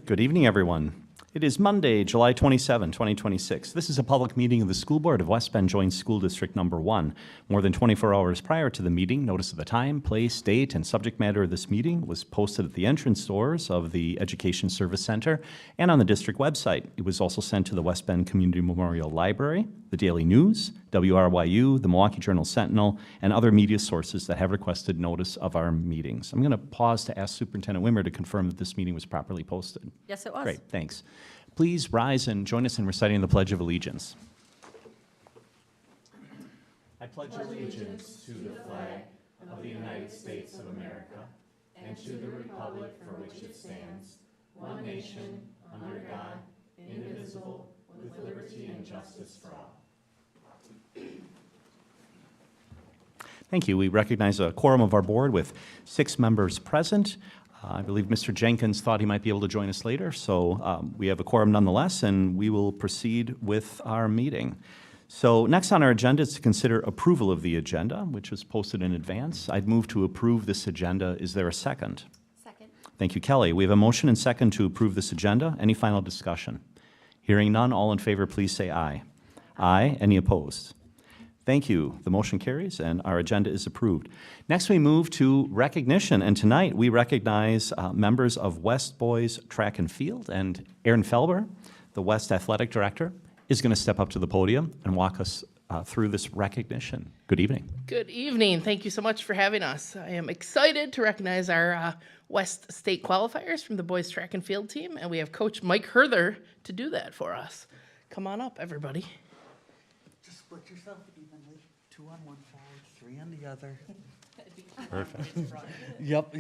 Good evening, everyone. It is Monday, July 27, 2026. This is a public meeting of the School Board of West Bend Joint School District Number 1. More than 24 hours prior to the meeting, notice of the time, place, date, and subject matter of this meeting was posted at the entrance doors of the Education Service Center and on the district website. It was also sent to the West Bend Community Memorial Library, the Daily News, WRYU, the Milwaukee Journal Sentinel, and other media sources that have requested notice of our meetings. I'm going to pause to ask Superintendent Wimmer to confirm that this meeting was properly posted. Yes, it was. Great, thanks. Please rise and join us in reciting the Pledge of Allegiance. I pledge allegiance to the flag of the United States of America and to the republic for which it stands, one nation, under God, indivisible, with liberty and justice for all. Thank you. We recognize a quorum of our board with 6 members present. I believe Mr. Jenkins thought he might be able to join us later, so we have a quorum nonetheless, and we will proceed with our meeting. So next on our agenda is to consider approval of the agenda, which was posted in advance. I'd move to approve this agenda. Is there a second? Second. Thank you, Kelly. We have a motion and second to approve this agenda. Any final discussion? Hearing none, all in favor, please say aye. Aye. Any opposed? Thank you. The motion carries, and our agenda is approved. Next, we move to recognition, and tonight we recognize members of West Boys Track and Field, and Aaron Felber, the West Athletic Director, is going to step up to the podium and walk us through this recognition. Good evening. Good evening. Thank you so much for having us. I am excited to recognize our West State qualifiers from the boys track and field team, and we have Coach Mike Herther to do that for us. Come on up, everybody. Just split yourself evenly. 2 on one side, 3 on the other. Perfect. Yep.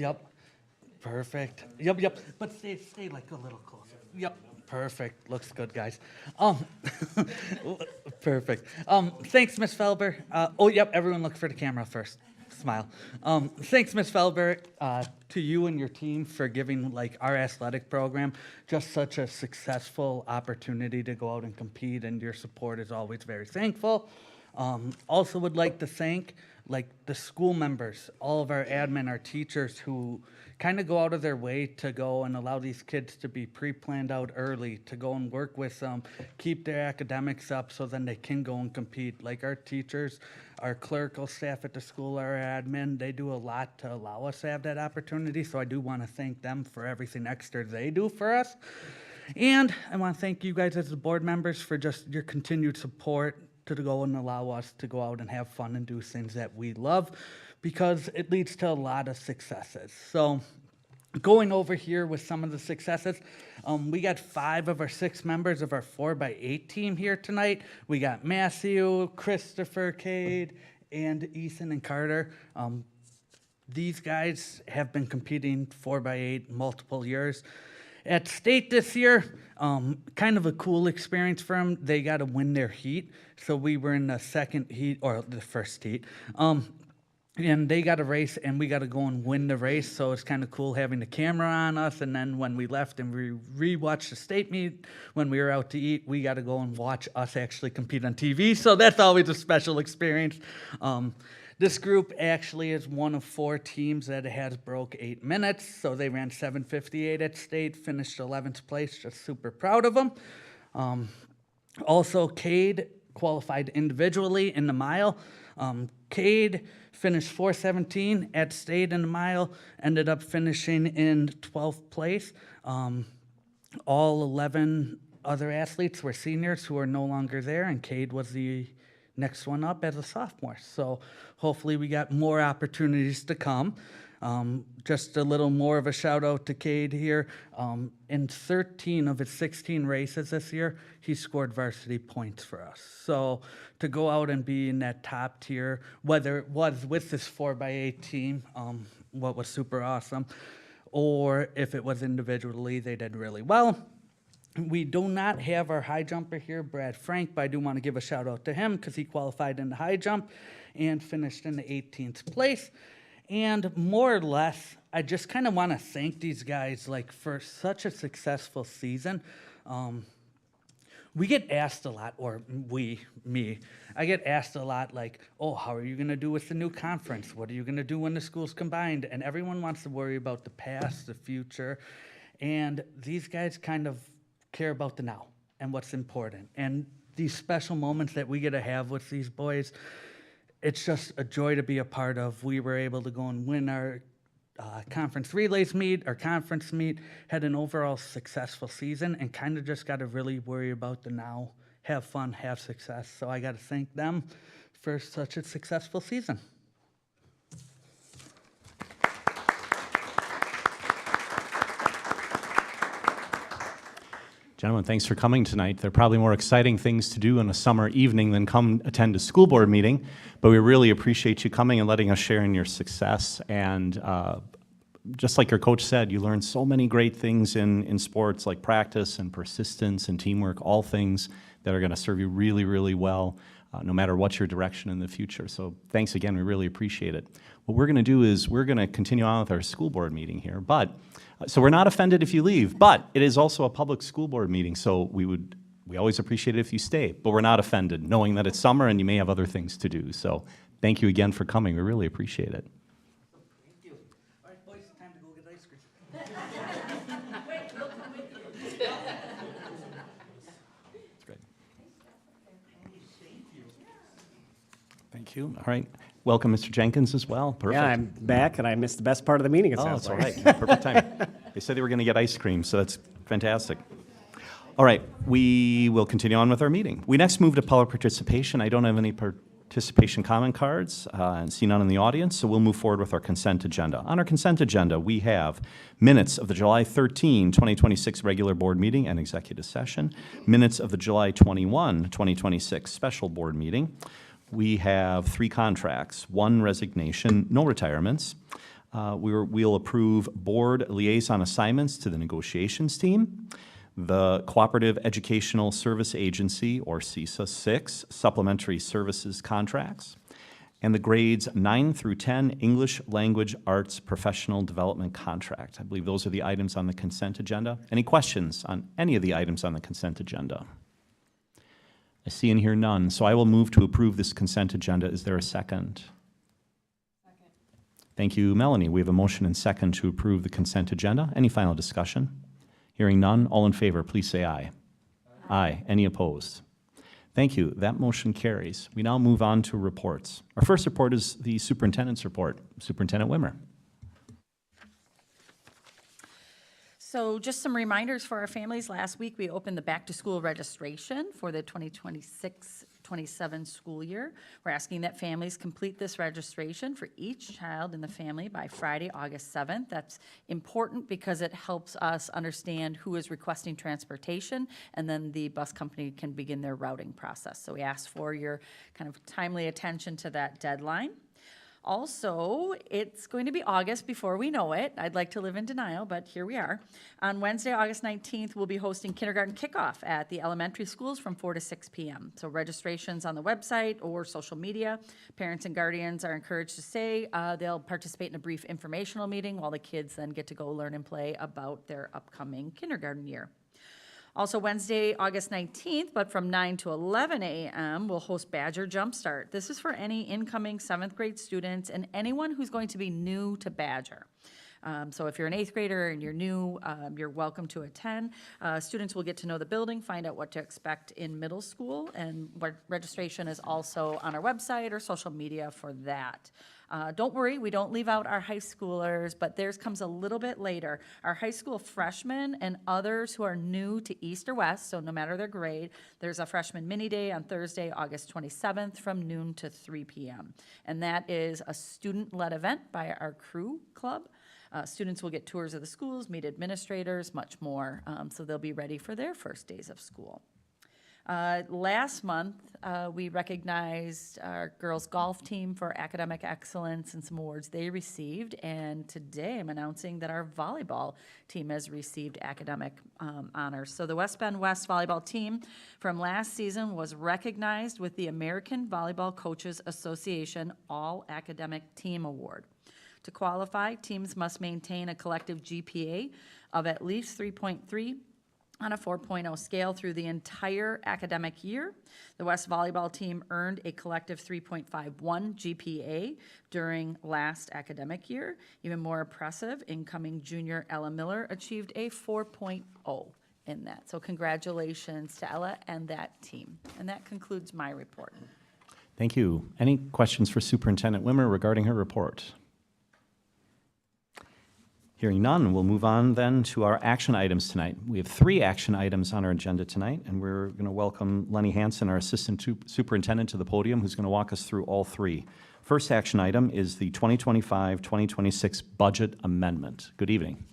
Perfect. Yep. But stay like a little closer. Yep. Perfect. Looks good, guys. Perfect. Thanks, Miss Felber. Everyone look for the camera first. Smile. Thanks, Miss Felber, to you and your team for giving our athletic program just such a successful opportunity to go out and compete, and your support is always very thankful. Also would like to thank the school members, all of our admin, our teachers who kind of go out of their way to go and allow these kids to be pre-planned out early, to go and work with them, keep their academics up so then they can go and compete. Like our teachers, our clerical staff at the school, our admin, they do a lot to allow us to have that opportunity. So I do want to thank them for everything extra they do for us. And I want to thank you guys as the board members for just your continued support to go and allow us to go out and have fun and do things that we love, because it leads to a lot of successes. So going over here with some of the successes, we got 5 of our 6 members of our 4x8 team here tonight. We got Matthew, Christopher, Cade, and Ethan and Carter. These guys have been competing 4x8 multiple years. At state this year, kind of a cool experience for them. They got to win their heat. So we were in the second heat, or the first heat. And they got a race, and we got to go and win the race. So it's kind of cool having the camera on us. And then when we left and we rewatched the state meet, when we were out to eat, we got to go and watch us actually compete on TV. So that's always a special experience. This group actually is one of 4 teams that has broke 8 minutes. So they ran 7:58 at state, finished 11th place. Just super proud of them. Also, Cade qualified individually in the mile. Cade finished 4:17 at state in the mile, ended up finishing in 12th place. All 11 other athletes were seniors who are no longer there, and Cade was the next one up as a sophomore. So hopefully we got more opportunities to come. Just a little more of a shout out to Cade here. In 13 of his 16 races this year, he scored varsity points for us. So to go out and be in that top tier, whether it was with this 4x8 team, what was super awesome, or if it was individually, they did really well. We do not have our high jumper here, Brad Frank, but I do want to give a shout out to him because he qualified in the high jump and finished in the 18th place. And more or less, I just kind of want to thank these guys for such a successful season. We get asked a lot, or I get asked a lot how are you going to do with the new conference? What are you going to do when the schools combined? And everyone wants to worry about the past, the future. And these guys kind of care about the now and what's important. And these special moments that we get to have with these boys, it's just a joy to be a part of. We were able to go and win our conference relays meet, our conference meet, had an overall successful season, and kind of just got to really worry about the now, have fun, have success. So I got to thank them for such a successful season. Gentlemen, thanks for coming tonight. There are probably more exciting things to do on a summer evening than come attend a school board meeting, but we really appreciate you coming and letting us share in your success. And just like your coach said, you learn so many great things in sports, like practice and persistence and teamwork, all things that are going to serve you really, really well, no matter what your direction in the future. So thanks again, we really appreciate it. What we're going to do is we're going to continue on with our school board meeting here, so we're not offended if you leave, but it is also a public school board meeting, so we always appreciate it if you stay, but we're not offended, knowing that it's summer and you may have other things to do. So thank you again for coming. We really appreciate it. Thank you. All right, boys, time to go get ice cream. That's great. Thank you. All right. Welcome, Mr. Jenkins, as well. Perfect. Yeah, I'm back, and I missed the best part of the meeting, it Oh, sounds that's all like. right. Perfect time. They said they were going to get ice cream, so that's fantastic. All right, we will continue on with our meeting. We next move to public participation. I don't have any participation comment cards and see none in the audience, so we'll move forward with our consent agenda. On our consent agenda, we have minutes of the July 13, 2026 regular board meeting and executive session, minutes of the July 21, 2026 special board meeting. We have 3 contracts, 1 resignation, no retirements. We'll approve board liaison assignments to the negotiations team, the Cooperative Educational Service Agency, or CESA 6, supplementary services contracts, and the grades 9 through 10 English Language Arts Professional Development Contract. I believe those are the items on the consent agenda. Any questions on any of the items on the consent agenda? I see and hear none, so I will move to approve this consent agenda. Is there a second? Second. Thank you, Melanie. We have a motion and second to approve the consent agenda. Any final discussion? Hearing none, all in favor, please say aye. Aye. Any opposed? Thank you. That motion carries. We now move on to reports. Our first report is the superintendent's report. Superintendent Wimmer. So just some reminders for our families. Last week, we opened the back-to-school registration for the 2026-27 school year. We're asking that families complete this registration for each child in the family by Friday, August 7th. That's important because it helps us understand who is requesting transportation, and then the bus company can begin their routing process. So we ask for your kind of timely attention to that deadline. Also, it's going to be August before we know it. I'd like to live in denial, but here we are. On Wednesday, August 19th, we'll be hosting kindergarten kickoff at the elementary schools from 4 to 6 p.m. So registrations on the website or social media. Parents and guardians are encouraged to stay. They'll participate in a brief informational meeting while the kids then get to go learn and play about their upcoming kindergarten year. Also Wednesday, August 19th, but from 9 to 11 a.m., we'll host Badger Jumpstart. This is for any incoming 7th grade students and anyone who's going to be new to Badger. So if you're an 8th grader and you're new, you're welcome to attend. Students will get to know the building, find out what to expect in middle school, and registration is also on our website or social media for that. Don't worry, we don't leave out our high schoolers, but theirs comes a little bit later. Our high school freshmen and others who are new to East or West, so no matter their grade, there's a freshman mini day on Thursday, August 27th from noon to 3 p.m. And that is a student-led event by our crew club. Students will get tours of the schools, meet administrators, much more, so they'll be ready for their first days of school. Last month, we recognized our girls' golf team for academic excellence and some awards they received, and today I'm announcing that our volleyball team has received academic honors. So the West Bend West volleyball team from last season was recognized with the American Volleyball Coaches Association All Academic Team Award. To qualify, teams must maintain a collective GPA of at least 3.3 on a 4.0 scale through the entire academic year. The West volleyball team earned a collective 3.51 GPA during last academic year. Even more impressive, incoming junior Ella Miller achieved a 4.0 in that. So congratulations to Ella and that team. And that concludes my report. Thank you. Any questions for Superintendent Wimmer regarding her report? Hearing none, we'll move on then to our action items tonight. We have 3 action items on our agenda tonight, and we're going to welcome Lenny Hansen, our Assistant Superintendent, to the podium, who's going to walk us through all 3. First action item is the 2025-2026 budget amendment. Good evening.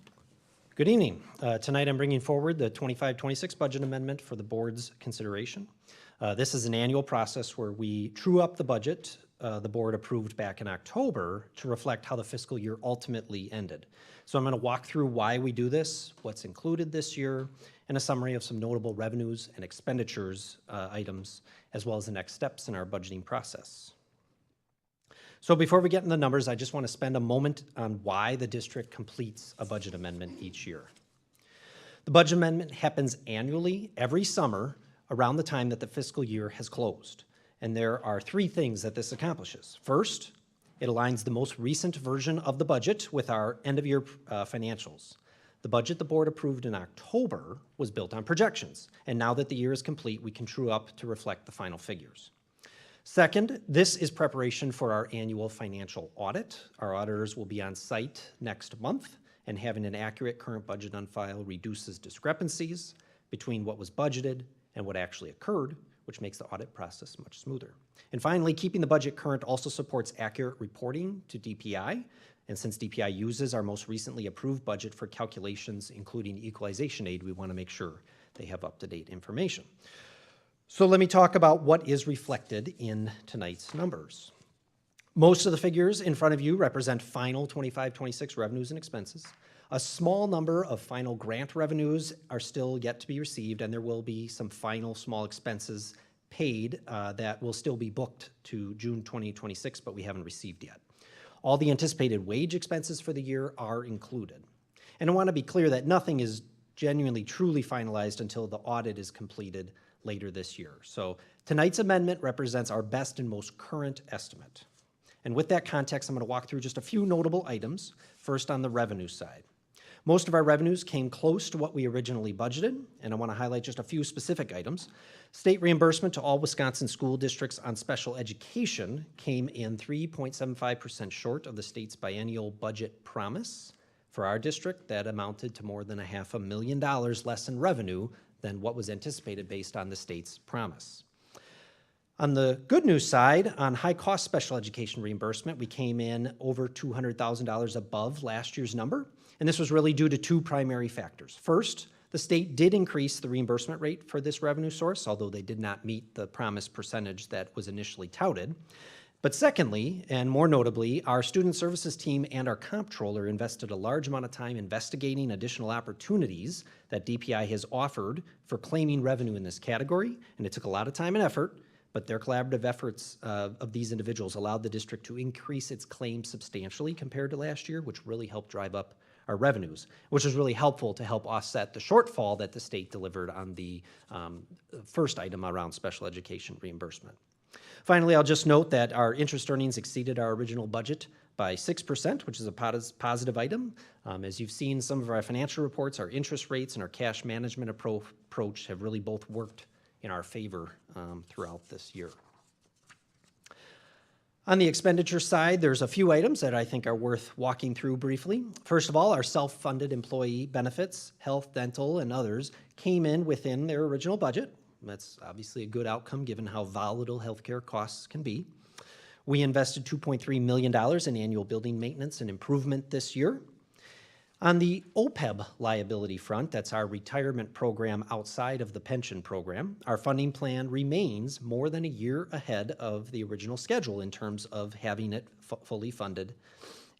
Good evening. Tonight I'm bringing forward the 25-26 budget amendment for the board's consideration. This is an annual process where we true up the budget the board approved back in October to reflect how the fiscal year ultimately ended. So I'm going to walk through why we do this, what's included this year, and a summary of some notable revenues and expenditures items, as well as the next steps in our budgeting process. So before we get into the numbers, I just want to spend a moment on why the district completes a budget amendment each year. The budget amendment happens annually every summer around the time that the fiscal year has closed. And there are 3 things that this accomplishes. First, it aligns the most recent version of the budget with our end-of-year financials. The budget the board approved in October was built on projections, and now that the year is complete, we can true up to reflect the final figures. Second, this is preparation for our annual financial audit. Our auditors will be on site next month, and having an accurate current budget on file reduces discrepancies between what was budgeted and what actually occurred, which makes the audit process much smoother. And finally, keeping the budget current also supports accurate reporting to DPI. And since DPI uses our most recently approved budget for calculations, including equalization aid, we want to make sure they have up-to-date information. So let me talk about what is reflected in tonight's numbers. Most of the figures in front of you represent final 25-26 revenues and expenses. A small number of final grant revenues are still yet to be received, and there will be some final small expenses paid that will still be booked to June 2026, but we haven't received yet. All the anticipated wage expenses for the year are included. And I want to be clear that nothing is genuinely, truly finalized until the audit is completed later this year. So tonight's amendment represents our best and most current estimate. And with that context, I'm going to walk through just a few notable items, first on the revenue side. Most of our revenues came close to what we originally budgeted, and I want to highlight just a few specific items. State reimbursement to all Wisconsin school districts on special education came in 3.75% short of the state's biennial budget promise. For our district, that amounted to more than $500,000 less in revenue than what was anticipated based on the state's promise. On the good news side, on high-cost special education reimbursement, we came in over $200,000 above last year's number, and this was really due to 2 primary factors. First, the state did increase the reimbursement rate for this revenue source, although they did not meet the promised percentage that was initially touted. But secondly, and more notably, our student services team and our comptroller invested a large amount of time investigating additional opportunities that DPI has offered for claiming revenue in this category, and it took a lot of time and effort, but their collaborative efforts of these individuals allowed the district to increase its claims substantially compared to last year, which really helped drive up our revenues, which was really helpful to help offset the shortfall that the state delivered on the first item around special education reimbursement. Finally, I'll just note that our interest earnings exceeded our original budget by 6%, which is a positive item. As you've seen some of our financial reports, our interest rates and our cash management approach have really both worked in our favor throughout this year. On the expenditure side, there's a few items that I think are worth walking through briefly. First of all, our self-funded employee benefits, health, dental, and others came in within their original budget. That's obviously a good outcome given how volatile healthcare costs can be. We invested $2.3 million in annual building maintenance and improvement this year. On the OPEB liability front, that's our retirement program outside of the pension program, our funding plan remains more than a year ahead of the original schedule in terms of having it fully funded.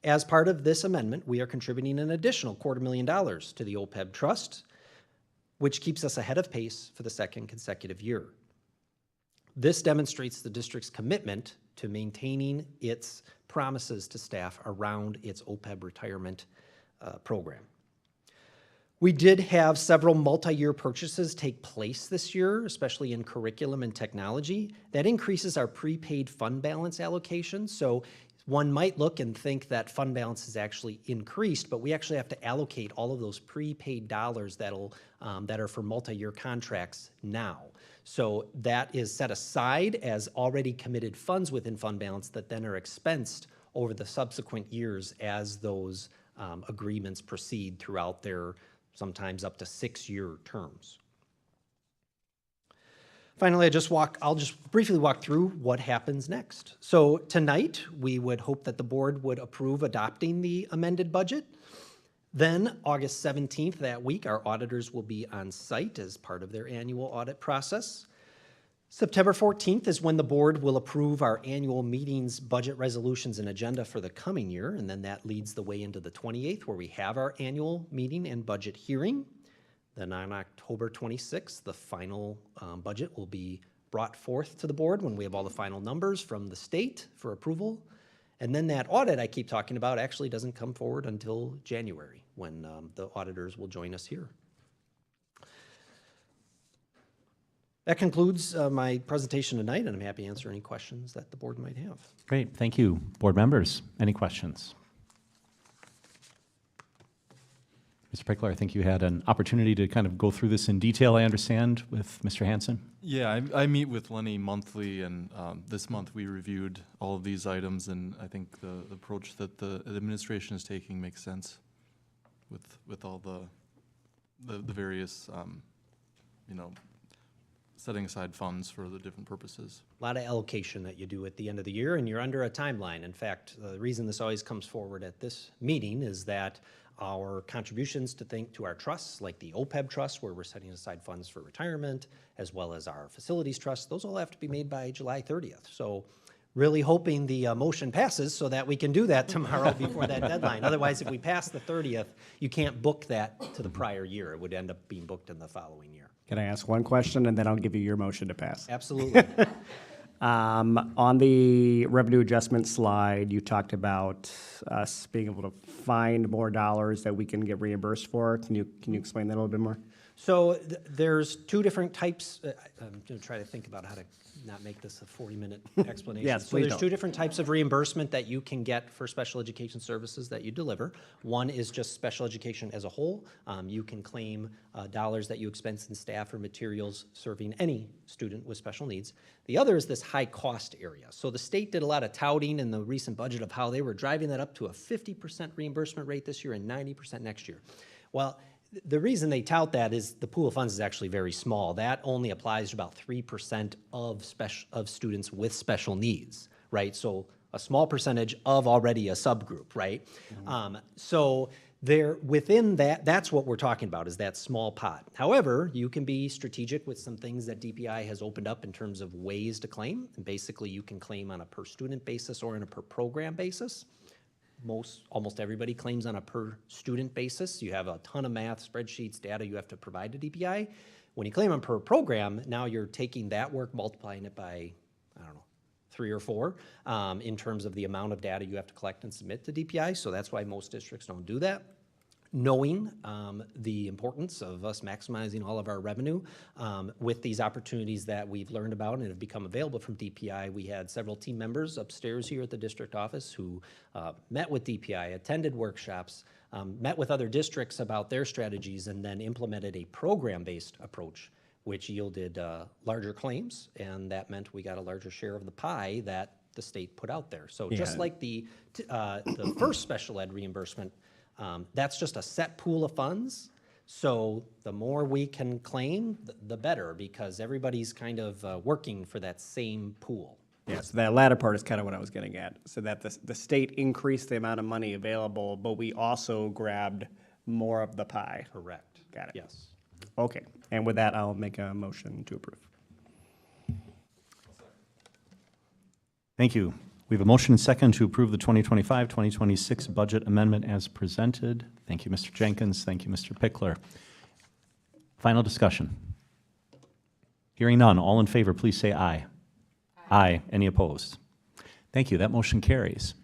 As part of this amendment, we are contributing an additional $250,000 to the OPEB trust, which keeps us ahead of pace for the second consecutive year. This demonstrates the district's commitment to maintaining its promises to staff around its OPEB retirement program. We did have several multi-year purchases take place this year, especially in curriculum and technology. That increases our prepaid fund balance allocation. So one might look and think that fund balance has actually increased, but we actually have to allocate all of those prepaid dollars that are for multi-year contracts now. So that is set aside as already committed funds within fund balance that then are expensed over the subsequent years as those agreements proceed throughout their sometimes up to 6-year terms. Finally, I'll just briefly walk through what happens next. So tonight, we would hope that the board would approve adopting the amended budget. Then August 17th that week, our auditors will be on site as part of their annual audit process. September 14th is when the board will approve our annual meetings, budget resolutions, and agenda for the coming year, and then that leads the way into the 28th, where we have our annual meeting and budget hearing. Then on October 26th, the final budget will be brought forth to the board when we have all the final numbers from the state for approval. And then that audit I keep talking about actually doesn't come forward until January, when the auditors will join us here. That concludes my presentation tonight, and I'm happy to answer any questions that the board might have. Great, thank you. Board members, any questions? Mr. Pickler, I think you had an opportunity to kind of go through this in detail, I understand, with Mr. Hansen. Yeah, I meet with Lenny monthly, and this month we reviewed all of these items, and I think the approach that the administration is taking makes sense with all the various, setting aside funds for the different purposes. A lot of allocation that you do at the end of the year, and you're under a timeline. In fact, the reason this always comes forward at this meeting is that our contributions to our trusts, like the OPEB trust, where we're setting aside funds for retirement, as well as our facilities trust, those all have to be made by July 30th. So really hoping the motion passes so that we can do that tomorrow before that deadline. Otherwise, if we pass the 30th, you can't book that to the prior year. It would end up being booked in the following year. Can I ask one question, and then I'll give you your motion to pass? Absolutely. On the revenue adjustment slide, you talked about us being able to find more dollars that we can get reimbursed for. Can you explain that a little bit more? So there's two different types. I'm going to try to think about how to not make this a 40-minute explanation. Yes, so please there's don't. two different types of reimbursement that you can get for special education services that you deliver. One is just special education as a whole. You can claim dollars that you expense in staff or materials serving any student with special needs. The other is this high-cost area. So the state did a lot of touting in the recent budget of how they were driving that up to a 50% reimbursement rate this year and 90% next year. Well, the reason they tout that is the pool of funds is actually very small. That only applies to about 3% of students with special needs, right? So a small percentage of already a subgroup, right? Mm-hmm. So there, within that, that's what we're talking about, is that small pot. However, you can be strategic with some things that DPI has opened up in terms of ways to claim. And basically, you can claim on a per student basis or on a per program basis. Almost everybody claims on a per student basis. You have a ton of math, spreadsheets, data you have to provide to DPI. When you claim on per program, now you're taking that work, multiplying it by, 3 or 4 in terms of the amount of data you have to collect and submit to DPI. So that's why most districts don't do that. Knowing the importance of us maximizing all of our revenue with these opportunities that we've learned about and have become available from DPI, we had several team members upstairs here at the district office who met with DPI, attended workshops, met with other districts about their strategies, and then implemented a program-based approach, which yielded larger claims, and that meant we got a larger share of the pie that the state put out there. So just like the first special ed reimbursement, that's just a set pool of funds. So the more we can claim, the better, because everybody's kind of working for that same pool. Yeah, so that latter part is kind of what I was getting at. So that the state increased the amount of money available, but we also grabbed more of the pie. Correct. Got it. Yes. Okay, and with that, I'll make a motion to approve. Thank you. We have a motion and second to approve the 2025-2026 budget amendment as presented. Thank you, Mr. Jenkins. Thank you, Mr. Pickler. Final discussion. Hearing none, all in favor, please say aye. Aye. Any opposed? Thank you. That motion carries.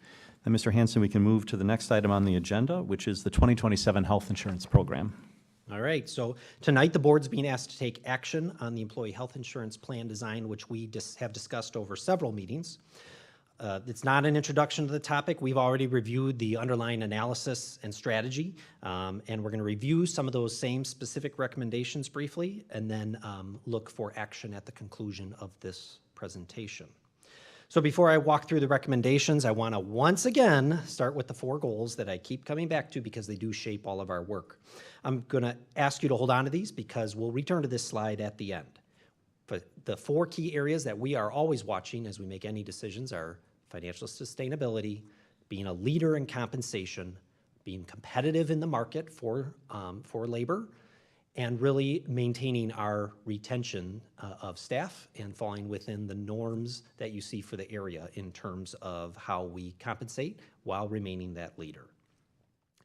Then, Mr. Hansen, we can move to the next item on the agenda, which is the 2027 health insurance program. All right, so tonight the board's being asked to take action on the employee health insurance plan design, which we have discussed over several meetings. It's not an introduction to the topic. We've already reviewed the underlying analysis and strategy, and we're going to review some of those same specific recommendations briefly, and then look for action at the conclusion of this presentation. So before I walk through the recommendations, I want to once again start with the 4 goals that I keep coming back to because they do shape all of our work. I'm going to ask you to hold on to these because we'll return to this slide at the end. But the 4 key areas that we are always watching as we make any decisions are financial sustainability, being a leader in compensation, being competitive in the market for labor, and really maintaining our retention of staff and falling within the norms that you see for the area in terms of how we compensate while remaining that leader.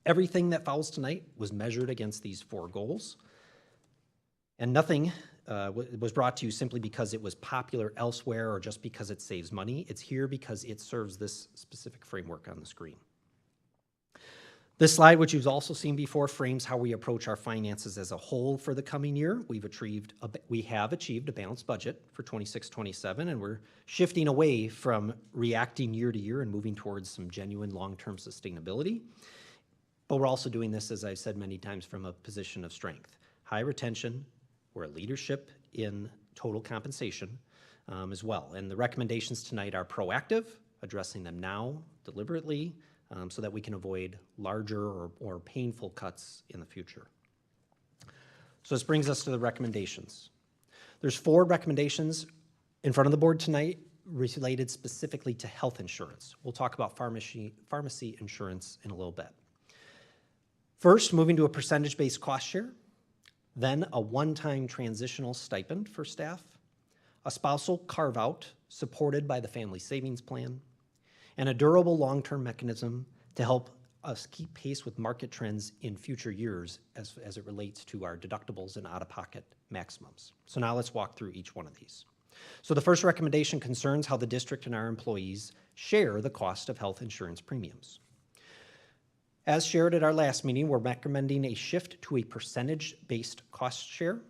Everything that follows tonight was measured against these 4 goals, and nothing was brought to you simply because it was popular elsewhere or just because it saves money. It's here because it serves this specific framework on the screen. This slide, which you've also seen before, frames how we approach our finances as a whole for the coming year. We have achieved a balanced budget for 26-27, and we're shifting away from reacting year to year and moving towards some genuine long-term sustainability. But we're also doing this, as I've said many times, from a position of strength. High retention, we're a leadership in total compensation as well. And the recommendations tonight are proactive, addressing them now deliberately, so that we can avoid larger or painful cuts in the future. So this brings us to the recommendations. There's 4 recommendations in front of the board tonight related specifically to health insurance. We'll talk about pharmacy insurance in a little bit. First, moving to a percentage-based cost share, then a one-time transitional stipend for staff, a spousal carve-out supported by the family savings plan, and a durable long-term mechanism to help us keep pace with market trends in future years as it relates to our deductibles and out-of-pocket maximums. So now let's walk through each one of these. So the first recommendation concerns how the district and our employees share the cost of health insurance premiums. As shared at our last meeting, we're recommending a shift to a percentage-based cost share.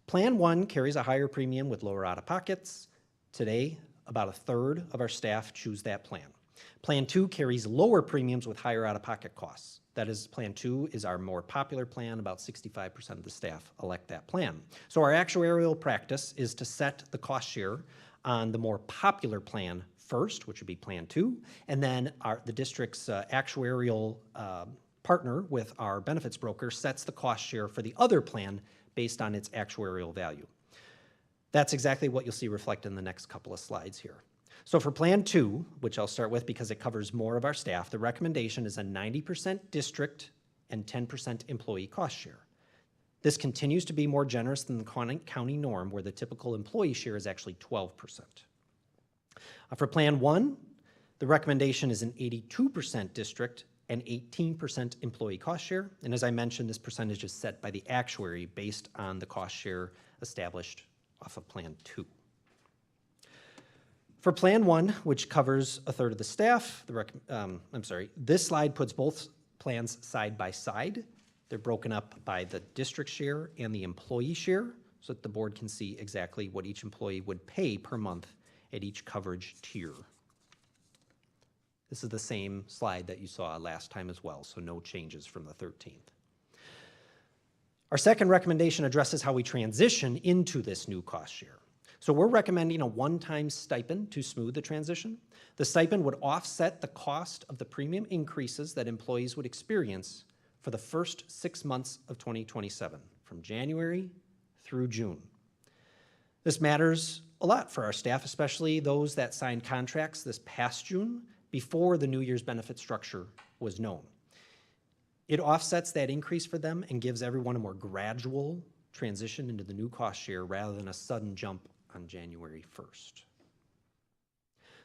Plan 1 carries a higher premium with lower out-of-pockets. Today, about 1/3 of our staff choose that plan. Plan 2 carries lower premiums with higher out-of-pocket costs. That is, Plan 2 is our more popular plan. About 65% of the staff elect that plan. So our actuarial practice is to set the cost share on the more popular plan first, which would be Plan 2, and then the district's actuarial partner with our benefits broker sets the cost share for the other plan based on its actuarial value. That's exactly what you'll see reflected in the next couple of slides here. So for Plan 2, which I'll start with because it covers more of our staff, the recommendation is a 90% district and 10% employee cost share. This continues to be more generous than the county norm, where the typical employee share is actually 12%. For Plan 1, the recommendation is an 82% district and 18% employee cost share. And as I mentioned, this percentage is set by the actuary based on the cost share established off of Plan 2. For Plan 1, which covers 1/3 of the staff, this slide puts both plans side by side. They're broken up by the district share and the employee share so that the board can see exactly what each employee would pay per month at each coverage tier. This is the same slide that you saw last time as well, so no changes from the 13th. Our second recommendation addresses how we transition into this new cost share. So we're recommending a one-time stipend to smooth the transition. The stipend would offset the cost of the premium increases that employees would experience for the first 6 months of 2027, from January through June. This matters a lot for our staff, especially those that signed contracts this past June before the New Year's benefit structure was known. It offsets that increase for them and gives everyone a more gradual transition into the new cost share rather than a sudden jump on January 1st.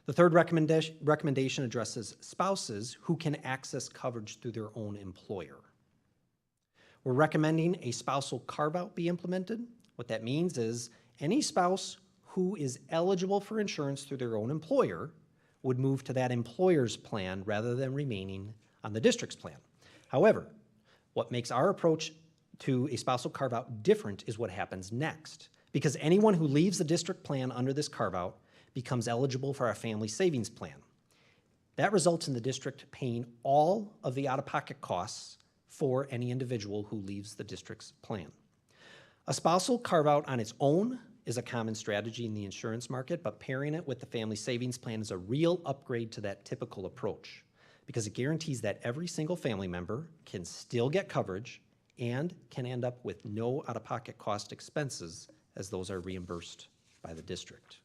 The third recommendation addresses spouses who can access coverage through their own employer. We're recommending a spousal carve-out be implemented. What that means is any spouse who is eligible for insurance through their own employer would move to that employer's plan rather than remaining on the district's plan. However, what makes our approach to a spousal carve-out different is what happens next, because anyone who leaves the district plan under this carve-out becomes eligible for our family savings plan. That results in the district paying all of the out-of-pocket costs for any individual who leaves the district's plan. A spousal carve-out on its own is a common strategy in the insurance market, but pairing it with the family savings plan is a real upgrade to that typical approach because it guarantees that every single family member can still get coverage and can end up with no out-of-pocket cost expenses as those are reimbursed by the district.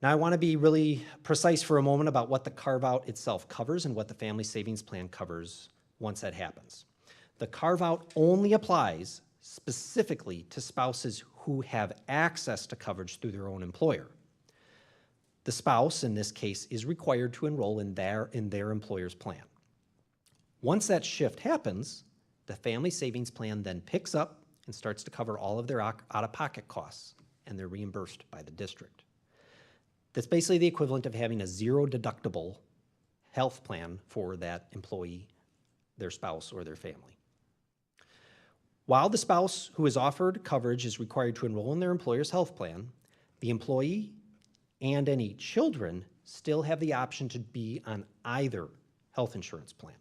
Now, I want to be really precise for a moment about what the carve-out itself covers and what the family savings plan covers once that happens. The carve-out only applies specifically to spouses who have access to coverage through their own employer. The spouse, in this case, is required to enroll in their employer's plan. Once that shift happens, the family savings plan then picks up and starts to cover all of their out-of-pocket costs, and they're reimbursed by the district. That's basically the equivalent of having a zero deductible health plan for that employee, their spouse, or their family. While the spouse who is offered coverage is required to enroll in their employer's health plan, the employee and any children still have the option to be on either health insurance plan.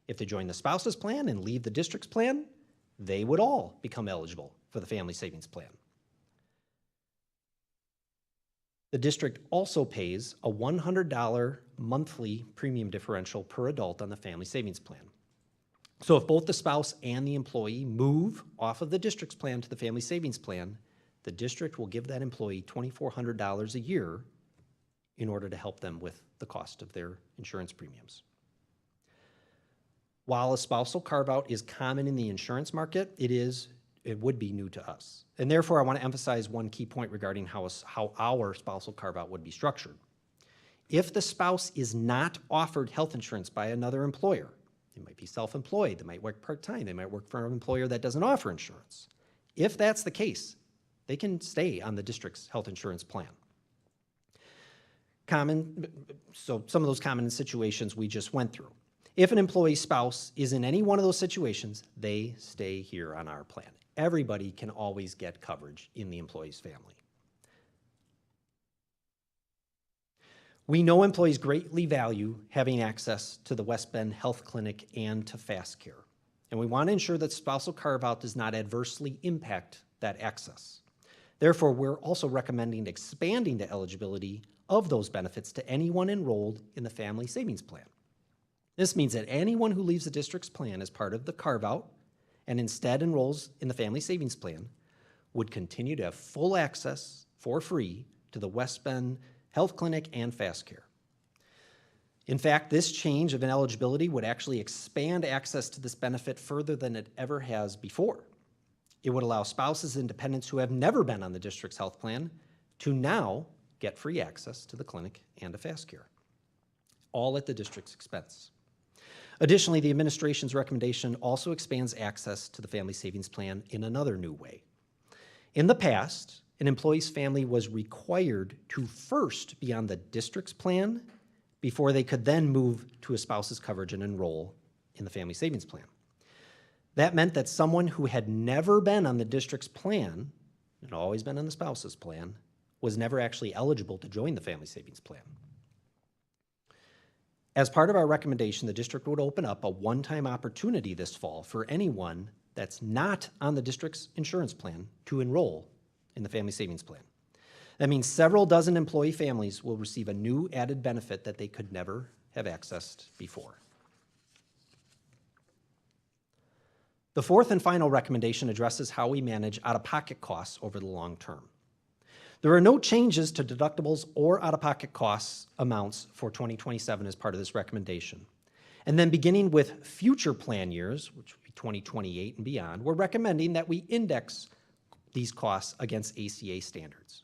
If they join the spouse's plan and leave the district's plan, they would all become eligible for the family savings plan. The district also pays a $100 monthly premium differential per adult on the family savings plan. So if both the spouse and the employee move off of the district's plan to the family savings plan, the district will give that employee $2,400 a year in order to help them with the cost of their insurance premiums. While a spousal carve-out is common in the insurance market, it would be new to us. And therefore, I want to emphasize one key point regarding how our spousal carve-out would be structured. If the spouse is not offered health insurance by another employer, they might be self-employed, they might work part-time, they might work for an employer that doesn't offer insurance. If that's the case, they can stay on the district's health insurance plan. So some of those common situations we just went through. If an employee's spouse is in any one of those situations, they stay here on our plan. Everybody can always get coverage in the employee's family. We know employees greatly value having access to the West Bend Health Clinic and to Fast Care, and we want to ensure that spousal carve-out does not adversely impact that access. Therefore, we're also recommending expanding the eligibility of those benefits to anyone enrolled in the family savings plan. This means that anyone who leaves the district's plan as part of the carve-out and instead enrolls in the family savings plan would continue to have full access for free to the West Bend Health Clinic and Fast Care. In fact, this change of ineligibility would actually expand access to this benefit further than it ever has before. It would allow spouses and dependents who have never been on the district's health plan to now get free access to the clinic and to Fast Care, all at the district's expense. Additionally, the administration's recommendation also expands access to the family savings plan in another new way. In the past, an employee's family was required to first be on the district's plan before they could then move to a spouse's coverage and enroll in the family savings plan. That meant that someone who had never been on the district's plan and always been on the spouse's plan was never actually eligible to join the family savings plan. As part of our recommendation, the district would open up a one-time opportunity this fall for anyone that's not on the district's insurance plan to enroll in the family savings plan. That means several dozen employee families will receive a new added benefit that they could never have accessed before. The fourth and final recommendation addresses how we manage out-of-pocket costs over the long term. There are no changes to deductibles or out-of-pocket costs amounts for 2027 as part of this recommendation. And then beginning with future plan years, which would be 2028 and beyond, we're recommending that we index these costs against ACA standards.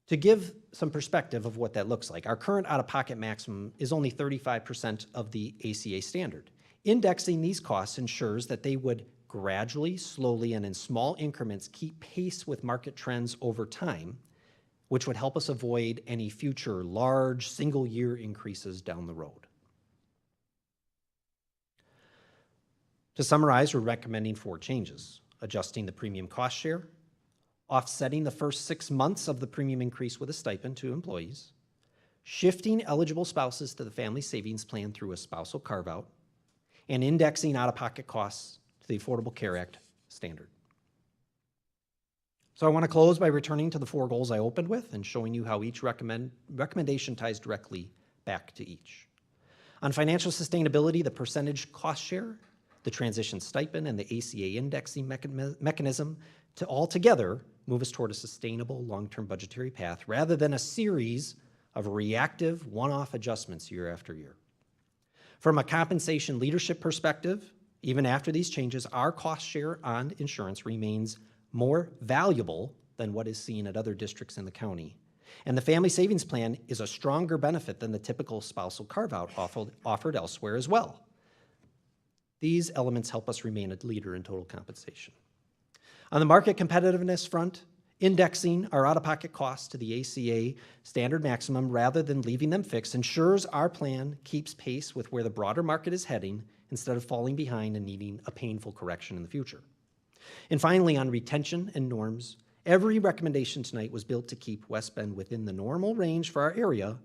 To give some perspective of what that looks like, our current out-of-pocket maximum is only 35% of the ACA standard. Indexing these costs ensures that they would gradually, slowly, and in small increments keep pace with market trends over time, which would help us avoid any future large single-year increases down the road. To summarize, we're recommending 4 changes: adjusting the premium cost share, offsetting the first 6 months of the premium increase with a stipend to employees, shifting eligible spouses to the family savings plan through a spousal carve-out, and indexing out-of-pocket costs to the Affordable Care Act standard. So I want to close by returning to the 4 goals I opened with and showing you how each recommendation ties directly back to each. On financial sustainability, the percentage cost share, the transition stipend, and the ACA indexing mechanism to all together move us toward a sustainable long-term budgetary path rather than a series of reactive one-off adjustments year after year. From a compensation leadership perspective, even after these changes, our cost share on insurance remains more valuable than what is seen at other districts in the county. And the family savings plan is a stronger benefit than the typical spousal carve-out offered elsewhere as well. These elements help us remain a leader in total compensation. On the market competitiveness front, indexing our out-of-pocket costs to the ACA standard maximum rather than leaving them fixed ensures our plan keeps pace with where the broader market is heading instead of falling behind and needing a painful correction in the future. And finally, on retention and norms, every recommendation tonight was built to keep West Bend within the normal range for our area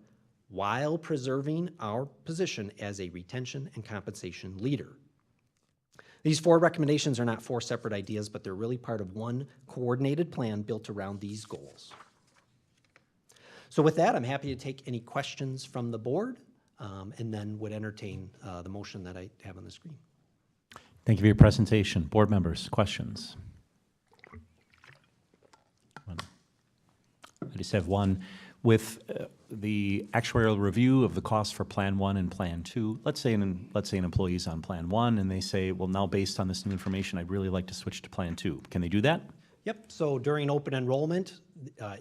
while preserving our position as a retention and compensation leader. These 4 recommendations are not 4 separate ideas, but they're really part of one coordinated plan built around these goals. So with that, I'm happy to take any questions from the board, and then would entertain the motion that I have on the screen. Thank you for your presentation. Board members, questions? I just have one. With the actuarial review of the cost for Plan 1 and Plan 2, let's say an employee is on Plan 1 and they say, well, now based on this new information, I'd really like to switch to Plan 2. Can they do that? Yep, so during open enrollment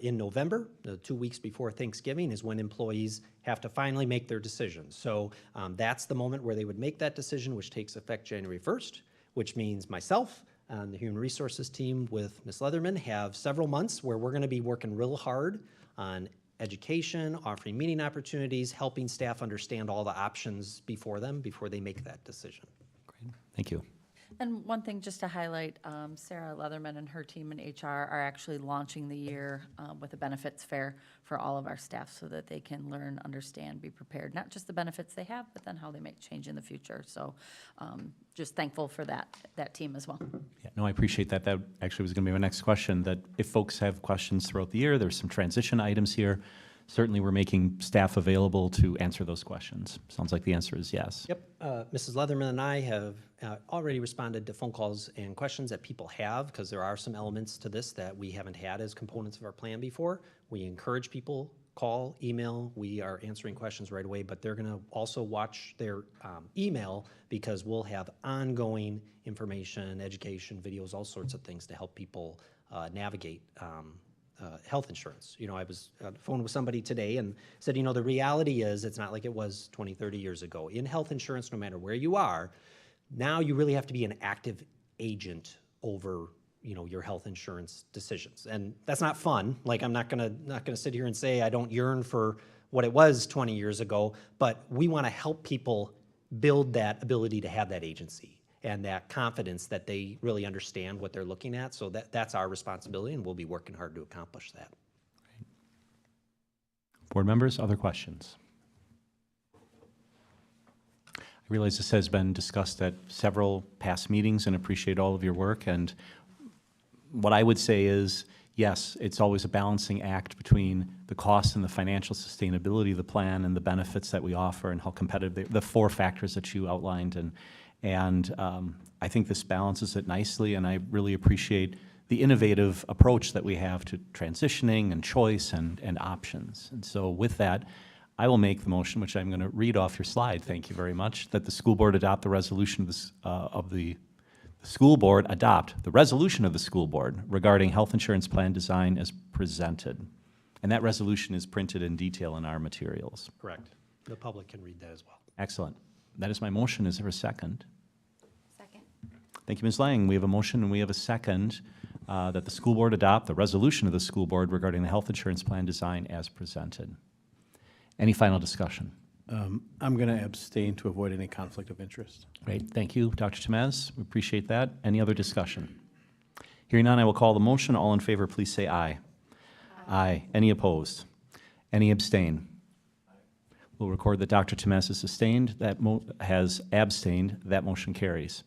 in November, 2 weeks before Thanksgiving, is when employees have to finally make their decision. So that's the moment where they would make that decision, which takes effect January 1st, which means myself and the Human Resources team with Ms. Leatherman have several months where we're going to be working real hard on education, offering meeting opportunities, helping staff understand all the options before they make that decision. Great. Thank you. And one thing just to highlight, Sarah Leatherman and her team in HR are actually launching the year with a benefits fair for all of our staff so that they can learn, understand, be prepared, not just the benefits they have, but then how they might change in the future. So just thankful for that team as well. Yeah, no, I appreciate that. That actually was going to be my next question, that if folks have questions throughout the year, there's some transition items here. Certainly, we're making staff available to answer those questions. Sounds like the answer is yes. Yep, Mrs. Leatherman and I have already responded to phone calls and questions that people have, because there are some elements to this that we haven't had as components of our plan before. We encourage people, call, email. We are answering questions right away, but they're going to also watch their email, because we'll have ongoing information, education, videos, all sorts of things to help people navigate health insurance. You know, I was on the phone with somebody today and said, you know, the reality is it's not like it was 20, 30 years ago. In health insurance, no matter where you are, now you really have to be an active agent over, you know, your health insurance decisions. And that's not fun. Like, I'm not gonna sit here and say I don't yearn for what it was 20 years ago, but we want to help people build that ability to have that agency and that confidence that they really understand what they're looking at. So that's our responsibility, and we'll be working hard to accomplish that. Great. Board members, other questions? I realize this has been discussed at several past meetings and appreciate all of your work. And what I would say is, yes, it's always a balancing act between the cost and the financial sustainability of the plan and the benefits that we offer and how competitive the 4 factors that you outlined. And I think this balances it nicely, and I really appreciate the innovative approach that we have to transitioning and choice and options. And so with that, I will make the motion, which I'm going to read off your slide, thank you very much, that the school board adopt the resolution of the school board adopt the resolution of the school board regarding health insurance plan design as presented. And that resolution is printed in detail in our materials. Correct. The public can read that as well. Excellent. That is my motion. Is there a second? Second. Thank you, Ms. Lang. We have a motion and we have a second that the school board adopt the resolution of the school board regarding the health insurance plan design as presented. Any final discussion? I'm going to abstain to avoid any conflict of interest. Great, thank you, Dr. Temez. We appreciate that. Any other discussion? Hearing none, I will call the motion. All in favor, please say aye. Aye. Any opposed? Any abstain? We'll record that Dr. Temez has sustained, has abstained. That motion carries.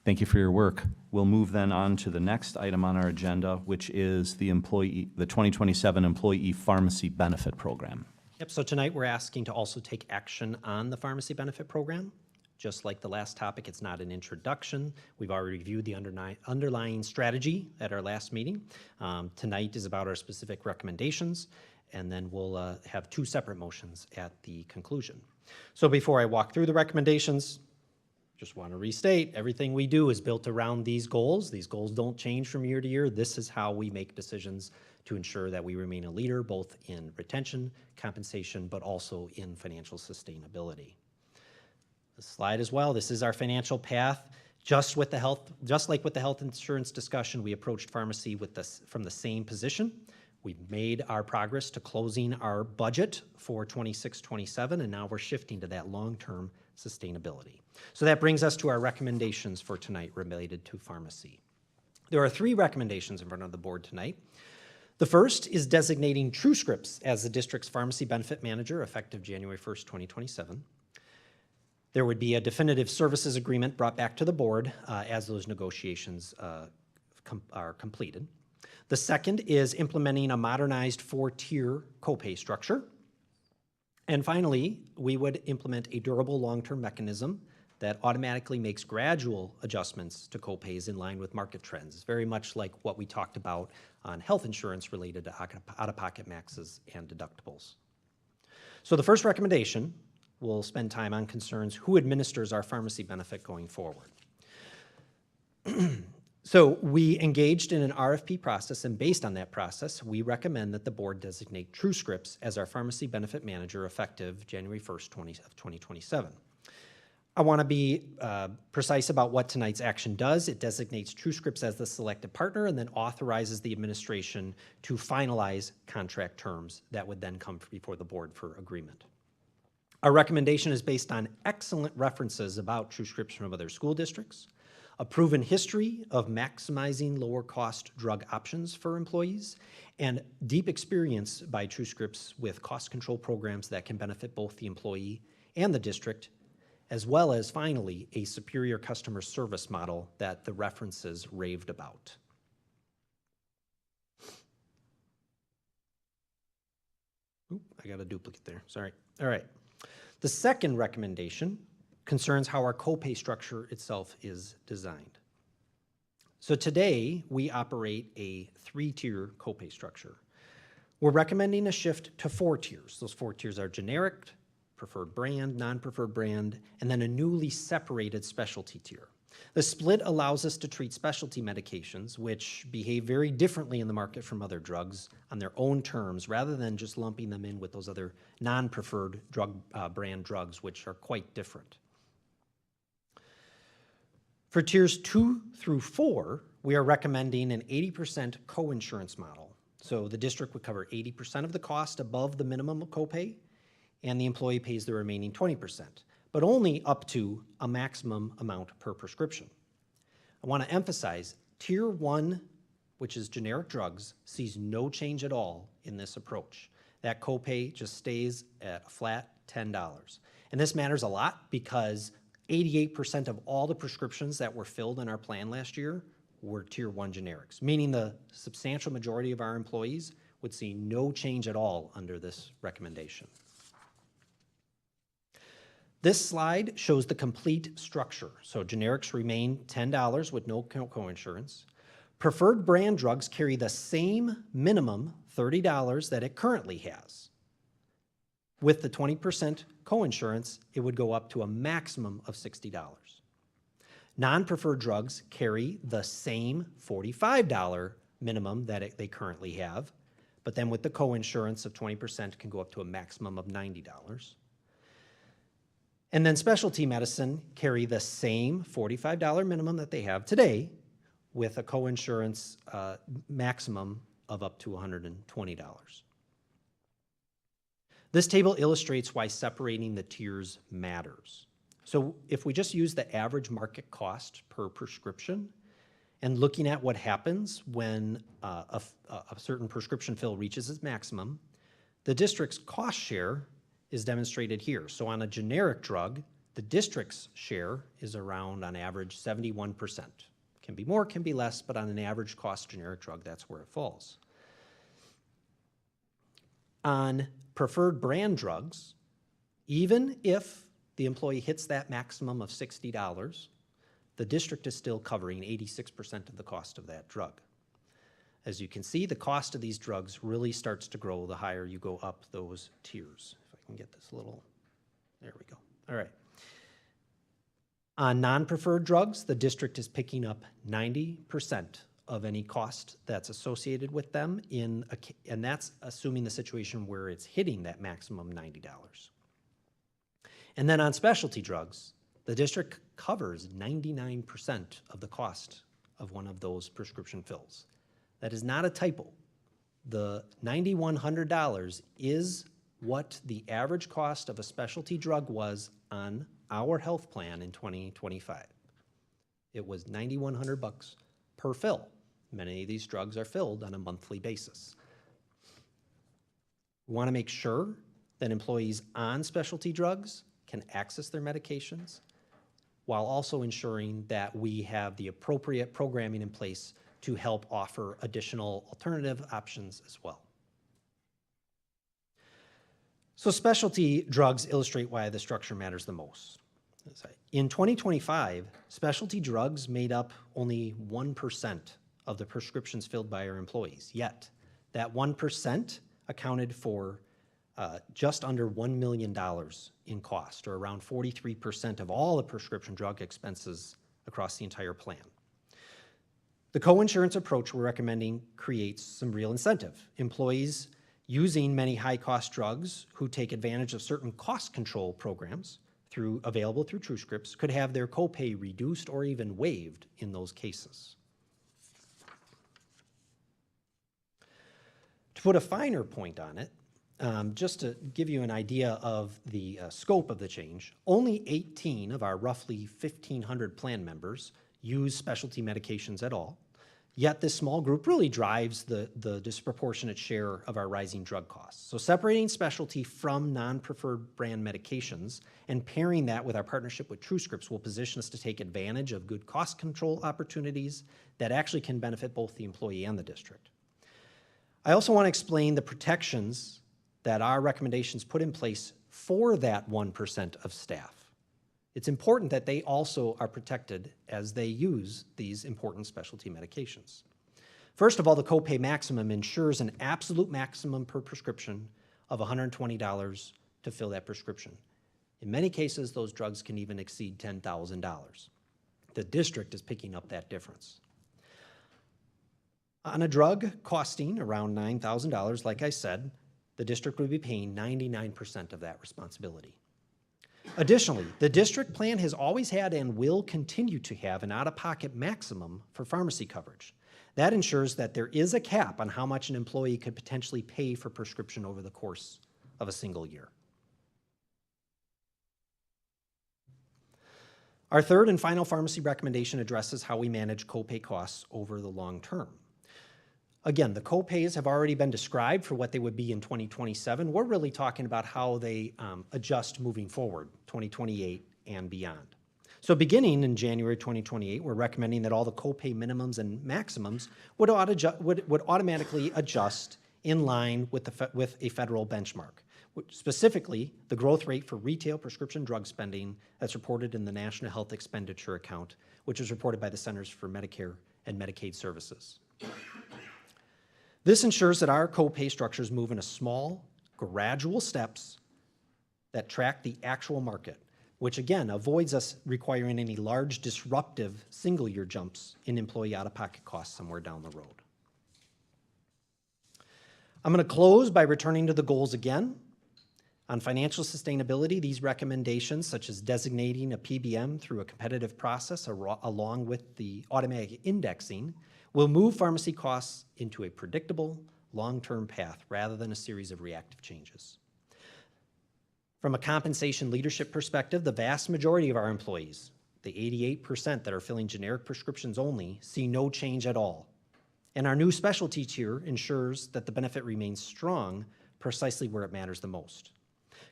Thank you for your work. We'll move then on to the next item on our agenda, which is the 2027 Employee Pharmacy Benefit Program. Yep, so tonight we're asking to also take action on the pharmacy benefit program. Just like the last topic, it's not an introduction. We've already reviewed the underlying strategy at our last meeting. Tonight is about our specific recommendations, and then we'll have two separate motions at the conclusion. So before I walk through the recommendations, just want to restate, everything we do is built around these goals. These goals don't change from year to year. This is how we make decisions to ensure that we remain a leader, both in retention, compensation, but also in financial sustainability. The slide as well, this is our financial path. Just like with the health insurance discussion, we approached pharmacy from the same position. We've made our progress to closing our budget for 26-27, and now we're shifting to that long-term sustainability. So that brings us to our recommendations for tonight related to pharmacy. There are three recommendations in front of the board tonight. The first is designating TrueScripts as the district's pharmacy benefit manager effective January 1st, 2027. There would be a definitive services agreement brought back to the board as those negotiations are completed. The second is implementing a modernized 4-tier copay structure. And finally, we would implement a durable long-term mechanism that automatically makes gradual adjustments to copays in line with market trends. It's very much like what we talked about on health insurance related to out-of-pocket maxes and deductibles. So the first recommendation, we'll spend time on concerns who administers our pharmacy benefit going forward. So we engaged in an RFP process, and based on that process, we recommend that the board designate TrueScripts as our pharmacy benefit manager effective January 1st, 2027. I want to be precise about what tonight's action does. It designates TrueScripts as the selected partner and then authorizes the administration to finalize contract terms that would then come before the board for agreement. Our recommendation is based on excellent references about TrueScripts from other school districts, a proven history of maximizing lower cost drug options for employees, and deep experience by TrueScripts with cost control programs that can benefit both the employee and the district, as well as finally a superior customer service model that the references raved about. Oop, I got a duplicate there, sorry. All right. The second recommendation concerns how our copay structure itself is designed. So today, we operate a 3-tier copay structure. We're recommending a shift to 4 tiers. Those 4 tiers are generic, preferred brand, non-preferred brand, and then a newly separated specialty tier. The split allows us to treat specialty medications, which behave very differently in the market from other drugs on their own terms, rather than just lumping them in with those other non-preferred brand drugs, which are quite different. For tiers 2 through 4, we are recommending an 80% co-insurance model. So the district would cover 80% of the cost above the minimum copay, and the employee pays the remaining 20%, but only up to a maximum amount per prescription. I want to emphasize, Tier 1, which is generic drugs, sees no change at all in this approach. That copay just stays at a flat $10. And this matters a lot because 88% of all the prescriptions that were filled in our plan last year were Tier 1 generics, meaning the substantial majority of our employees would see no change at all under this recommendation. This slide shows the complete structure. So generics remain $10 with no coinsurance. Preferred brand drugs carry the same minimum $30 that it currently has. With the 20% coinsurance, it would go up to a maximum of $60. Non-preferred drugs carry the same $45 minimum that they currently have, but then with the coinsurance of 20% can go up to a maximum of $90. And then specialty medicine carry the same $45 minimum that they have today with a coinsurance maximum of up to $120. This table illustrates why separating the tiers matters. So if we just use the average market cost per prescription and looking at what happens when a certain prescription fill reaches its maximum, the district's cost share is demonstrated here. So on a generic drug, the district's share is around, on average, 71%. Can be more, can be less, but on an average cost generic drug, that's where it falls. On preferred brand drugs, even if the employee hits that maximum of $60, the district is still covering 86% of the cost of that drug. As you can see, the cost of these drugs really starts to grow the higher you go up those tiers. If I can get this little, there we go. All right. On non-preferred drugs, the district is picking up 90% of any cost that's associated with them, and that's assuming the situation where it's hitting that maximum $90. And then on specialty drugs, the district covers 99% of the cost of one of those prescription fills. That is not a typo. The $9,100 is what the average cost of a specialty drug was on our health plan in 2025. It was $9,100 per fill. Many of these drugs are filled on a monthly basis. We want to make sure that employees on specialty drugs can access their medications while also ensuring that we have the appropriate programming in place to help offer additional alternative options as well. So specialty drugs illustrate why the structure matters the most. In 2025, specialty drugs made up only 1% of the prescriptions filled by our employees. Yet, that 1% accounted for just under $1 million in cost, or around 43% of all the prescription drug expenses across the entire plan. The co-insurance approach we're recommending creates some real incentive. Employees using many high-cost drugs who take advantage of certain cost control programs available through TrueScripts could have their copay reduced or even waived in those cases. To put a finer point on it, just to give you an idea of the scope of the change, only 18 of our roughly 1,500 plan members use specialty medications at all. Yet this small group really drives the disproportionate share of our rising drug costs. So separating specialty from non-preferred brand medications and pairing that with our partnership with TrueScripts will position us to take advantage of good cost control opportunities that actually can benefit both the employee and the district. I also want to explain the protections that our recommendations put in place for that 1% of staff. It's important that they also are protected as they use these important specialty medications. First of all, the copay maximum ensures an absolute maximum per prescription of $120 to fill that prescription. In many cases, those drugs can even exceed $10,000. The district is picking up that difference. On a drug costing around $9,000, like I said, the district would be paying 99% of that responsibility. Additionally, the district plan has always had and will continue to have an out-of-pocket maximum for pharmacy coverage. That ensures that there is a cap on how much an employee could potentially pay for prescription over the course of a single year. Our third and final pharmacy recommendation addresses how we manage copay costs over the long term. Again, the copays have already been described for what they would be in 2027. We're really talking about how they adjust moving forward, 2028 and beyond. So beginning in January 2028, we're recommending that all the copay minimums and maximums would automatically adjust in line with a federal benchmark. Specifically, the growth rate for retail prescription drug spending that's reported in the National Health Expenditure Account, which is reported by the Centers for Medicare and Medicaid Services. This ensures that our copay structures move in small, gradual steps that track the actual market, which again avoids us requiring any large disruptive single-year jumps in employee out-of-pocket costs somewhere down the road. I'm going to close by returning to the goals again. On financial sustainability, these recommendations, such as designating a PBM through a competitive process along with the automatic indexing, will move pharmacy costs into a predictable, long-term path rather than a series of reactive changes. From a compensation leadership perspective, the vast majority of our employees, the 88% that are filling generic prescriptions only, see no change at all. And our new specialty tier ensures that the benefit remains strong precisely where it matters the most.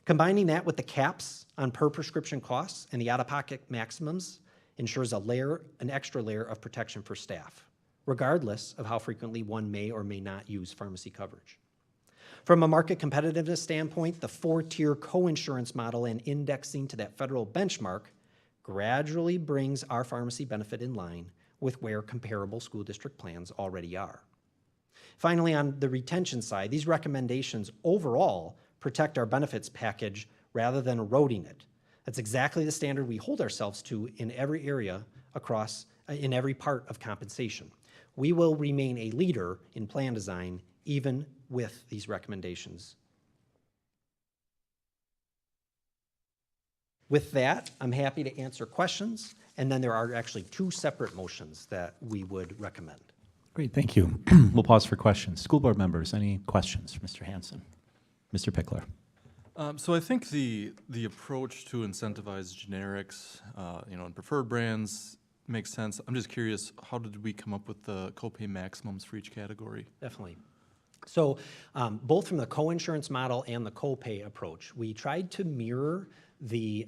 Combining that with the caps on per prescription costs and the out-of-pocket maximums ensures an extra layer of protection for staff, regardless of how frequently one may or may not use pharmacy coverage. From a market competitiveness standpoint, the 4-tier co-insurance model and indexing to that federal benchmark gradually brings our pharmacy benefit in line with where comparable school district plans already are. Finally, on the retention side, these recommendations overall protect our benefits package rather than eroding it. That's exactly the standard we hold ourselves to in every area in every part of compensation. We will remain a leader in plan design even with these recommendations. With that, I'm happy to answer questions, and then there are actually 2 separate motions that we would recommend. Great, thank you. We'll pause for questions. School board members, any questions for Mr. Hanson? Mr. Pickler? So I think the approach to incentivize generics, and preferred brands makes sense. I'm just curious, how did we come up with the copay maximums for each category? Definitely. So both from the co-insurance model and the copay approach, we tried to mirror the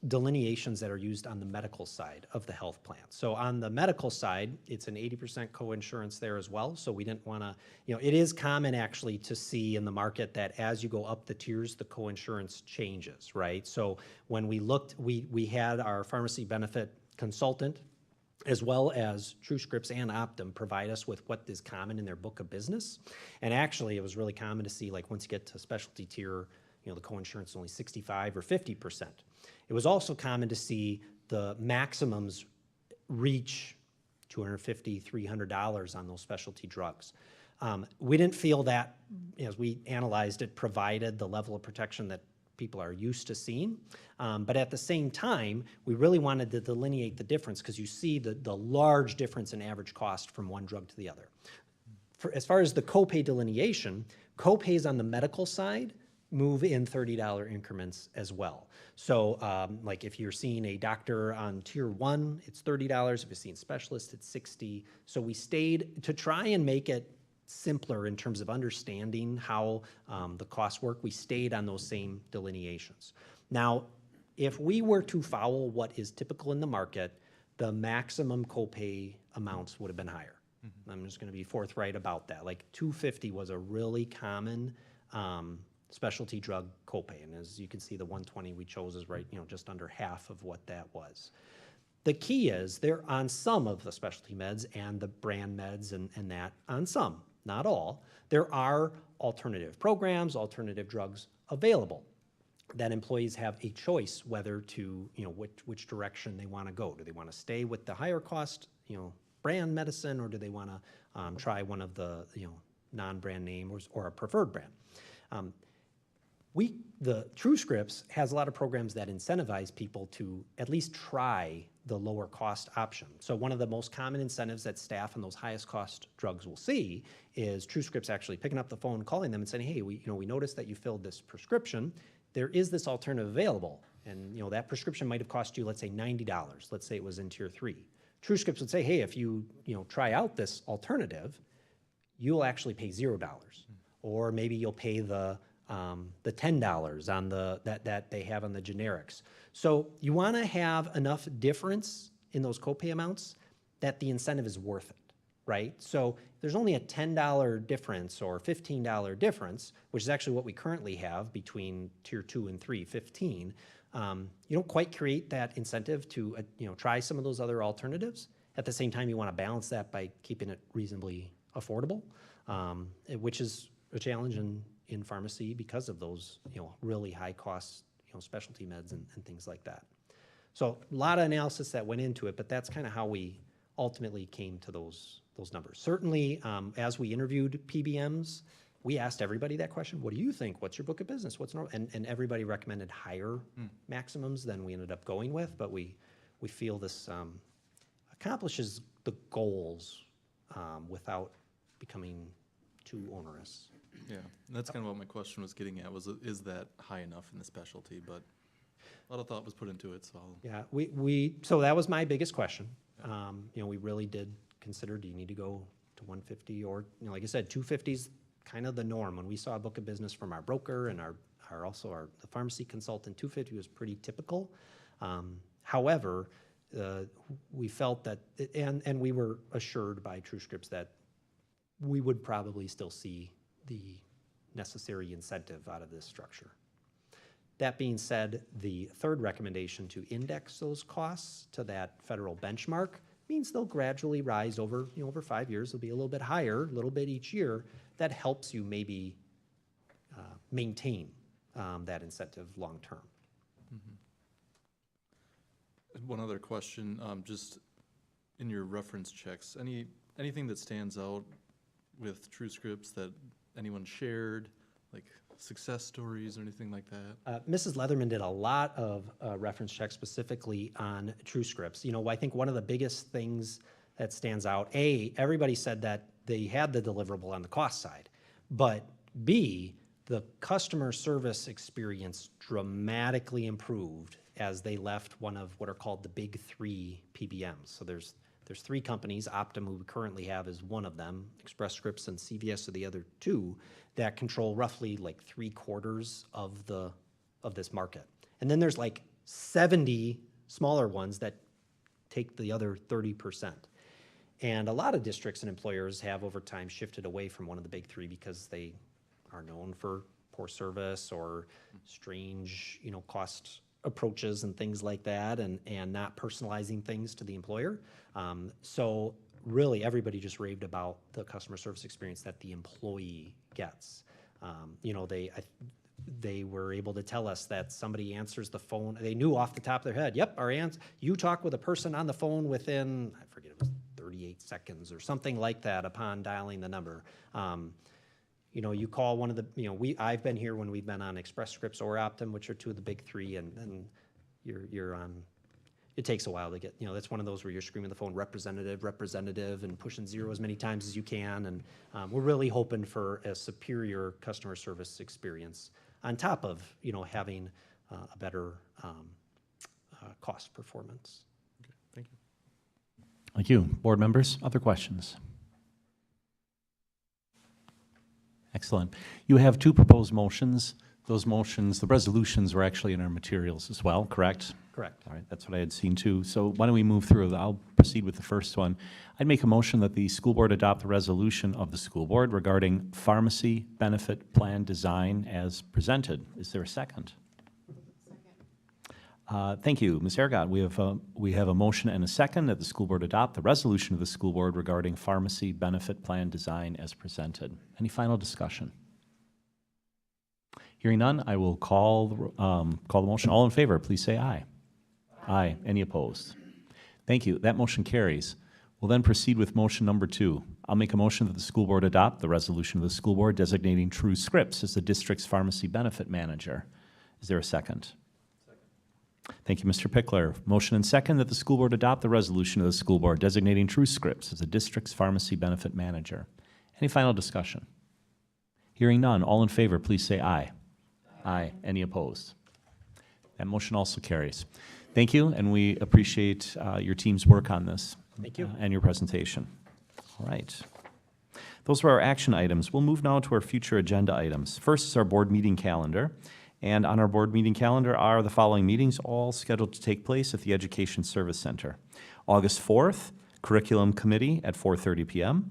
delineations that are used on the medical side of the health plan. So on the medical side, it's an 80% co-insurance there as well. So we didn't want to, it is common actually to see in the market that as you go up the tiers, the co-insurance changes, right? So when we looked, we had our pharmacy benefit consultant as well as TrueScripts and Optum provide us with what is common in their book of business. And actually, it was really common to see, like, once you get to specialty tier, the co-insurance is only 65 or 50%. It was also common to see the maximums reach $250, $300 on those specialty drugs. We didn't feel that, as we analyzed it, provided the level of protection that people are used to seeing. But at the same time, we really wanted to delineate the difference because you see the large difference in average cost from one drug to the other. As far as the copay delineation, copays on the medical side move in $30 increments as well. So like if you're seeing a doctor on tier 1, it's $30. If you're seeing specialists, it's $60. So we stayed to try and make it simpler in terms of understanding how the costs work. We stayed on those same delineations. Now, if we were to follow what is typical in the market, the maximum copay amounts would have been higher. I'm just going to be forthright about that. Like $250 was a really common specialty drug copay, and as you can see, the $120 we chose is right, just under half of what that was. The key is they're on some of the specialty meds and the brand meds and that on some, not all. There are alternative programs, alternative drugs available that employees have a choice whether to, which direction they want to go. Do they want to stay with the higher cost, brand medicine, or do they want to try one of the, non-brand name or a preferred brand? The TrueScripts has a lot of programs that incentivize people to at least try the lower cost option. So one of the most common incentives that staff on those highest cost drugs will see is TrueScripts actually picking up the phone, calling them and saying, hey, we noticed that you filled this prescription. There is this alternative available. And that prescription might have cost you, let's say $90. Let's say it was in tier 3. TrueScripts would say, hey, if you try out this alternative, you'll actually pay $0. Or maybe you'll pay the $10 on that they have on the generics. So you want to have enough difference in those copay amounts that the incentive is worth it, right? So there's only a $10 difference or $15 difference, which is actually what we currently have between tier 2 and 3, 15. You don't quite create that incentive to try some of those other alternatives. At the same time, you want to balance that by keeping it reasonably affordable, which is a challenge in pharmacy because of those really high cost specialty meds and things like that. So a lot of analysis that went into it, but that's kind of how we ultimately came to those numbers. Certainly, as we interviewed PBMs, we asked everybody that question: what do you think? What's your book of business? What's normal? And everybody recommended higher maximums than we ended up going with, but we feel this accomplishes the goals without becoming too onerous. Yeah, and that's kind of what my question was getting at, was is that high enough in the specialty? But a lot of thought was put into it, so I'll, Yeah, so that was my biggest question. We really did consider, do you need to go to 150 or, like I said, 250 is kind of the norm. When we saw a book of business from our broker and the pharmacy consultant, 250 was pretty typical. However, we felt that, and we were assured by TrueScripts that we would probably still see the necessary incentive out of this structure. That being said, the third recommendation to index those costs to that federal benchmark means they'll gradually rise over 5 years. They'll be a little bit higher, a little bit each year. That helps you maybe maintain that incentive long term. one other question, just in your reference checks, anything that stands out with TrueScripts that anyone shared, like success stories or anything like that? Mrs. Leatherman did a lot of reference checks specifically on TrueScripts. I think one of the biggest things that stands out, A, everybody said that they had the deliverable on the cost side, but B, the customer service experience dramatically improved as they left one of what are called the big three PBMs. So there's three companies. Optum, who we currently have, is one of them. Express Scripts and CVS are the other two that control roughly like 3/4 of this market. And then there's like 70 smaller ones that take the other 30%. And a lot of districts and employers have over time shifted away from one of the big three because they are known for poor service or strange, cost approaches and things like that, and not personalizing things to the employer. So really, everybody just raved about the customer service experience that the employee gets. They were able to tell us that somebody answers the phone. They knew off the top of their head, yep, you talk with a person on the phone within, I forget, it was 38 seconds or something like that upon dialing the number. You call one of the, I've been here when we've been on Express Scripts or Optum, which are two of the big three, and you're on, it takes a while to get, that's one of those where you're screaming the phone, representative, and pushing zero as many times as you can. And we're really hoping for a superior customer service experience on top of, having a better cost performance. Okay, thank you. Thank you. Board members, other questions? Excellent. You have two proposed motions. Those motions, the resolutions were actually in our materials as well, correct? Correct. All right, that's what I had seen too. So why don't we move through? I'll proceed with the first one. I'd make a motion that the school board adopt the resolution of the school board regarding pharmacy benefit plan design as presented. Is there a second? Thank you. Ms. Aragot, we have a motion and a second that the school board adopt the resolution of the school board regarding pharmacy benefit plan design as presented. Any final discussion? Hearing none, I will call the motion. All in favor, please say aye. Aye. Any opposed? Thank you. That motion carries. We'll then proceed with motion number 2. I'll make a motion that the school board adopt the resolution of the school board designating TrueScripts as the district's pharmacy benefit manager. Is there a second? Thank you, Mr. Pickler. Motion and second that the school board adopt the resolution of the school board designating TrueScripts as the district's pharmacy benefit manager. Any final discussion? Hearing none, all in favor, please say aye. Aye. Any opposed? That motion also carries. Thank you, and we appreciate your team's work on this. Thank you. And your presentation. All right. Those were our action items. We'll move now to our future agenda items. First is our board meeting calendar. And on our board meeting calendar are the following meetings, all scheduled to take place at the Education Service Center. August 4th, Curriculum Committee at 4:30 p.m.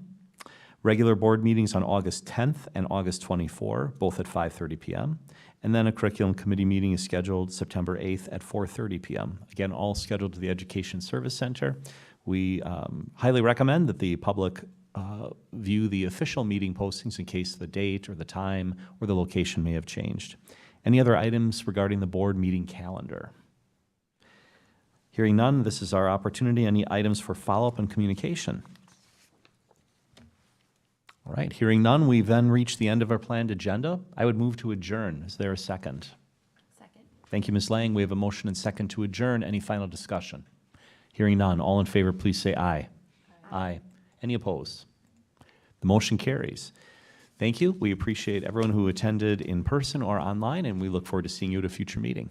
Regular board meetings on August 10th and August 24, both at 5:30 p.m. And then a Curriculum Committee meeting is scheduled September 8th at 4:30 p.m. Again, all scheduled to the Education Service Center. We highly recommend that the public view the official meeting postings in case the date or the time or the location may have changed. Any other items regarding the board meeting calendar? Hearing none, this is our opportunity. Any items for follow-up and communication? All right, hearing none, we've then reached the end of our planned agenda. I would move to adjourn. Is there a second? Second. Thank you, Ms. Lang. We have a motion and second to adjourn. Any final discussion? Hearing none, all in favor, please say aye. Aye. Any opposed? The motion carries. Thank you. We appreciate everyone who attended in person or online, and we look forward to seeing you at a future meeting.